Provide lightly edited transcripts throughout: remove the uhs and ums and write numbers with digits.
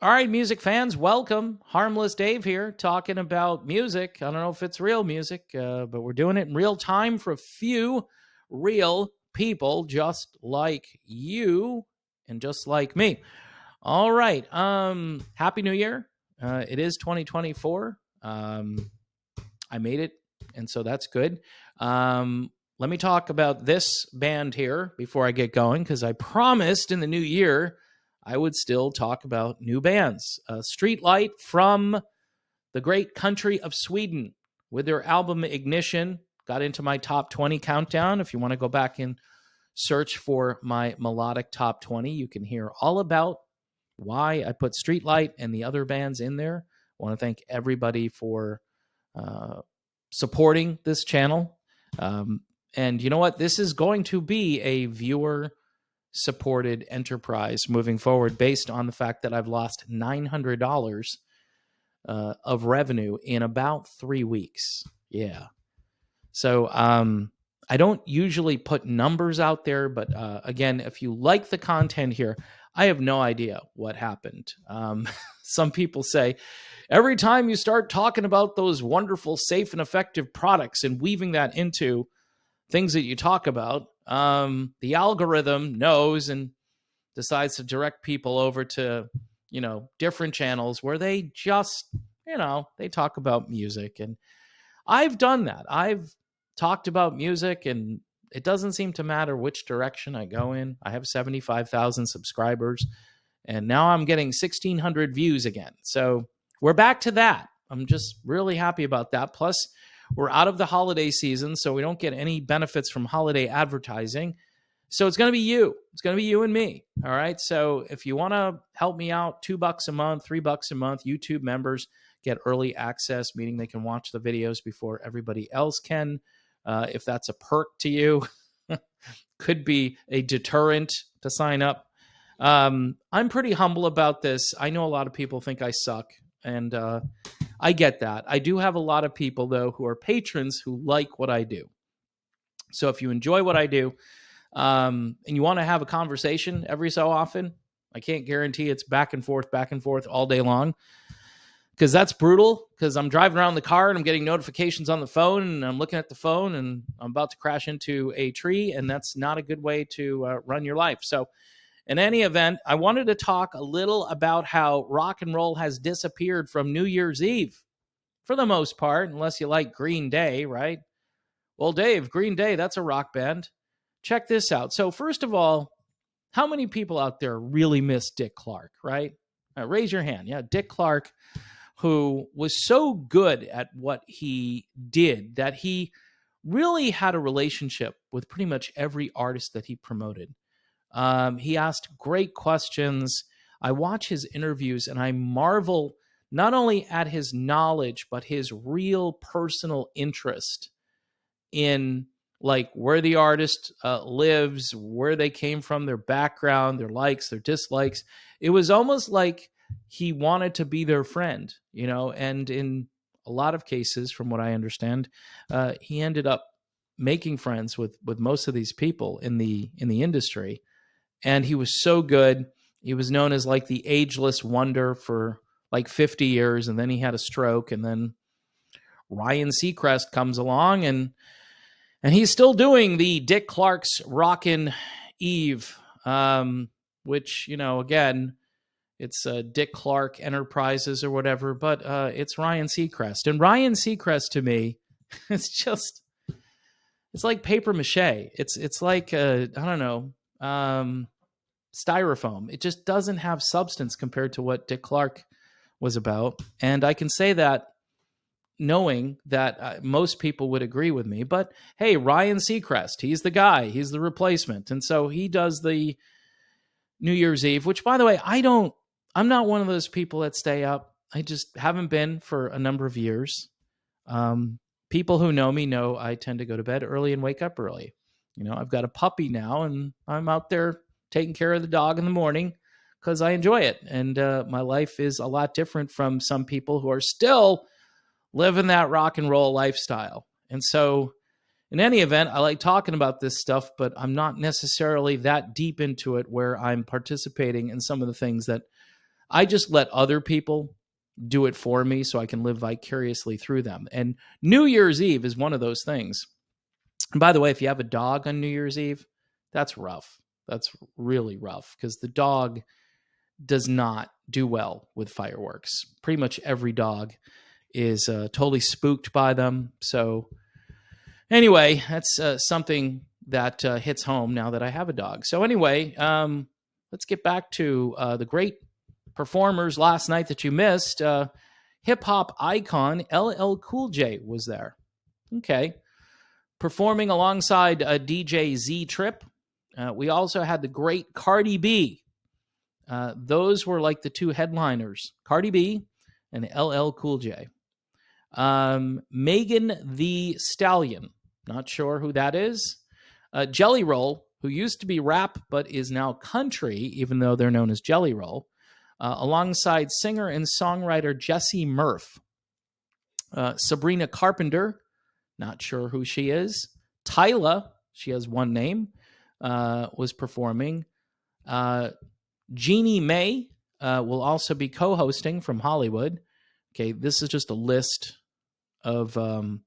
All right, music fans, welcome. Harmless Dave here, talking about music. I don't know if it's real music, but we're doing it in real time for a few real people just like you and just like me. All right, Happy New Year. It is 2024. I made it, and so that's good. Let me talk about this band here before I get going, because I promised in the new year I would still talk about new bands. Streetlight from the great country of Sweden with their album Ignition got into my top 20 countdown. If you want to go back and search for my melodic top 20, you can hear all about why I put Streetlight and the other bands in there. I want to thank everybody for supporting this channel. And you know what? This is going to be a viewer supported enterprise moving forward based on the fact that I've lost $900 of revenue in about 3 weeks. Yeah. So I don't usually put numbers out there, but again, if you like the content here, I have no idea what happened. Some people say every time you start talking about those wonderful, safe, and effective products and weaving that into things that you talk about, the algorithm knows and decides to direct people over to, different channels where they just, they talk about music. And I've done that. I've talked about music, and it doesn't seem to matter which direction I go in. I have 75,000 subscribers, and now I'm getting 1,600 views again. So we're back to that. I'm just really happy about that. Plus, we're out of the holiday season, so we don't get any benefits from holiday advertising. So it's going to be you. It's going to be you and me. All right. So if you want to help me out, $2 a month, $3 a month, YouTube members get early access, meaning they can watch the videos before everybody else can. If that's a perk to you, could be a deterrent to sign up. I'm pretty humble about this. I know a lot of people think I suck, and I get that. I do have a lot of people, though, who are patrons who like what I do. So if you enjoy what I do, and you want to have a conversation every so often, I can't guarantee it's back and forth all day long, because that's brutal, because I'm driving around the car and I'm getting notifications on the phone, and I'm looking at the phone and I'm about to crash into a tree, and that's not a good way to run your life. So in any event, I wanted to talk a little about how rock and roll has disappeared from New Year's Eve, for the most part, unless you like Green Day, right? Well, Dave, Green Day, that's a rock band. Check this out. So first of all, how many people out there really miss Dick Clark, right? Raise your hand. Yeah, Dick Clark, who was so good at what he did that he really had a relationship with pretty much every artist that he promoted. He asked great questions. I watch his interviews and I marvel not only at his knowledge, but his real personal interest in like where the artist lives, where they came from, their background, their likes, their dislikes. It was almost like he wanted to be their friend, and in a lot of cases, from what I understand, he ended up making friends with most of these people in the industry. And he was so good. He was known as like the ageless wonder for like 50 years. And then he had a stroke. And then Ryan Seacrest comes along, and he's still doing the Dick Clark's Rockin' Eve, which, again, it's Dick Clark Enterprises or whatever, but it's Ryan Seacrest. And Ryan Seacrest, to me, it's like paper mache. It's like, I don't know, styrofoam. It just doesn't have substance compared to what Dick Clark was about. And I can say that knowing that most people would agree with me. But hey, Ryan Seacrest, he's the guy. He's the replacement. And so he does the New Year's Eve, which, by the way, I'm not one of those people that stay up. I just haven't been for a number of years. People who know me know I tend to go to bed early and wake up early. I've got a puppy now, and I'm out there taking care of the dog in the morning because I enjoy it. And my life is a lot different from some people who are still living that rock and roll lifestyle. And so in any event, I like talking about this stuff, but I'm not necessarily that deep into it where I'm participating in some of the things that I just let other people do it for me so I can live vicariously through them. And New Year's Eve is one of those things. And by the way, if you have a dog on New Year's Eve, that's rough. That's really rough because the dog does not do well with fireworks. Pretty much every dog is totally spooked by them. So anyway, that's something that hits home now that I have a dog. So anyway, let's get back to the great performers last night that you missed. Hip-hop icon LL Cool J was there. Okay. Performing alongside DJ Z-Trip. We also had the great Cardi B. Those were like the two headliners, Cardi B and LL Cool J. Megan the Stallion, not sure who that is. Jelly Roll, who used to be rap but is now country, even though they're known as Jelly Roll, alongside singer and songwriter Jessie Murph. Sabrina Carpenter, not sure who she is. Tyla, she has one name, was performing. Jeannie May will also be co-hosting from Hollywood. Okay, this is just a list of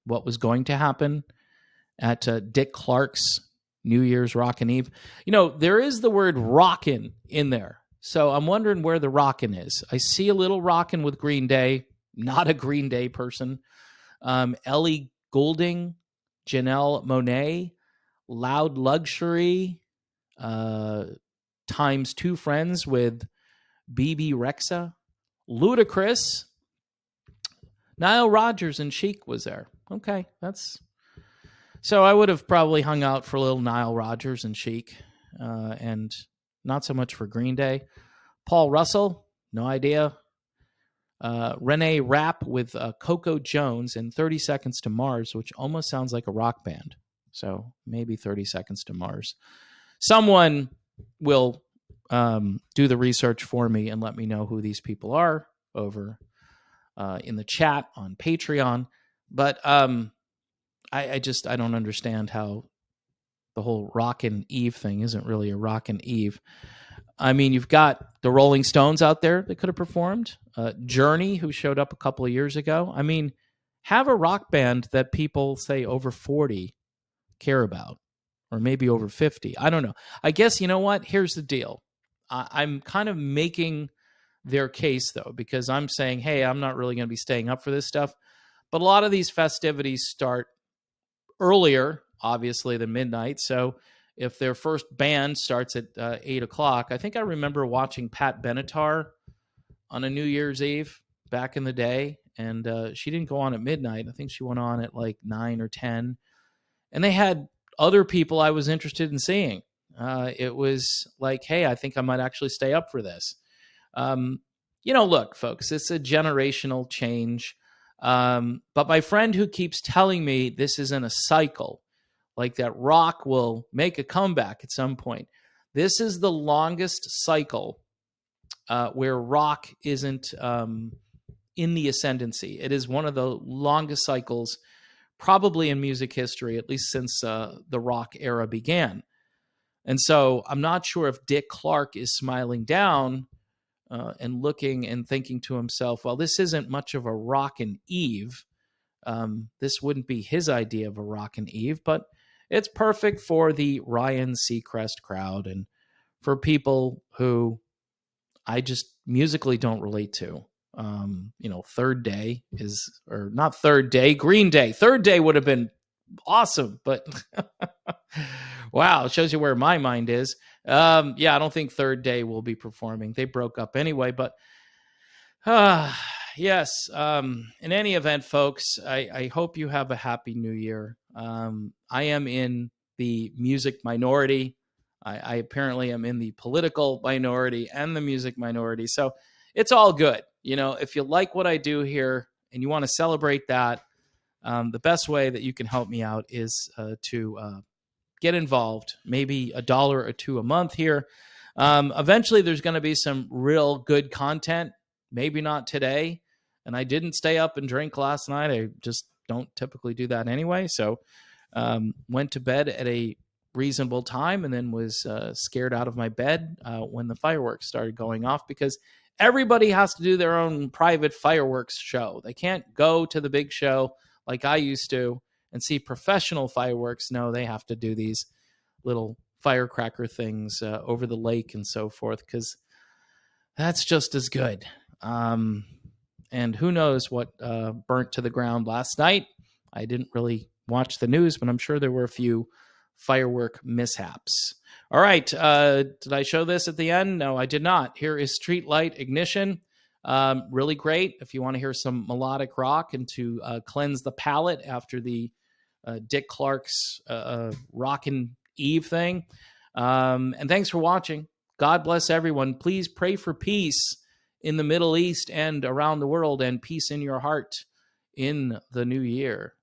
what was going to happen at Dick Clark's New Year's Rockin' Eve. You know, there is the word rockin' in there. So I'm wondering where the rockin' is. I see a little rockin' with Green Day. Not a Green Day person. Ellie Goulding, Janelle Monáe, Loud Luxury, times two friends with BB Rexa, Ludacris, Nile Rodgers and Chic was there. Okay, that's... So I would have probably hung out for a little Nile Rodgers and Chic, and not so much for Green Day. Paul Russell, no idea. Renee Rapp with Coco Jones and 30 Seconds to Mars, which almost sounds like a rock band. So maybe 30 Seconds to Mars. Someone will do the research for me and let me know who these people are over in the chat on Patreon. But I don't understand how the whole Rockin' Eve thing isn't really a Rockin' Eve. I mean, you've got the Rolling Stones out there that could have performed. Journey, who showed up a couple of years ago. I mean, have a rock band that people, say, over 40 care about, or maybe over 50. I don't know. I guess, you know what? Here's the deal. I'm kind of making their case, though, because I'm saying, hey, I'm not really going to be staying up for this stuff. But a lot of these festivities start earlier, obviously, than midnight. So if their first band starts at 8 o'clock, I think I remember watching Pat Benatar on a New Year's Eve back in the day, and she didn't go on at midnight. I think she went on at like 9 or 10. And they had other people I was interested in seeing. It was like, hey, I think I might actually stay up for this. Look, folks, it's a generational change. But my friend who keeps telling me this is in a cycle, like that rock will make a comeback at some point. This is the longest cycle where rock isn't in the ascendancy. It is one of the longest cycles probably in music history, at least since the rock era began. And so I'm not sure if Dick Clark is smiling down and looking and thinking to himself, well, this isn't much of a Rockin' Eve. This wouldn't be his idea of a Rockin' Eve, but it's perfect for the Ryan Seacrest crowd and for people who I just musically don't relate to. Third Day is, or not Third Day, Green Day. Third Day would have been awesome, but wow, it shows you where my mind is. I don't think Third Day will be performing. They broke up anyway, but yes. In any event, folks, I hope you have a happy new year. I am in the music minority. I apparently am in the political minority and the music minority. So it's all good. If you like what I do here and you want to celebrate that, the best way that you can help me out is to get involved, maybe $1 or $2 a month here. Eventually, there's going to be some real good content, maybe not today. And I didn't stay up and drink last night. I just don't typically do that anyway. So went to bed at a reasonable time and then was scared out of my bed when the fireworks started going off, because Everybody has to do their own private fireworks show. They can't go to the big show like I used to and see professional fireworks. No, they have to do these little firecracker things over the lake and so forth, because that's just as good. And who knows what burnt to the ground last night. I didn't really watch the news, but I'm sure there were a few firework mishaps. All right. Did I show this at the end? No, I did not. Here is Streetlight Ignition. Really great if you want to hear some melodic rock and to cleanse the palate after the Dick Clark's Rockin' Eve thing. And thanks for watching. God bless everyone. Please pray for peace in the Middle East and around the world, and peace in your heart in the new year.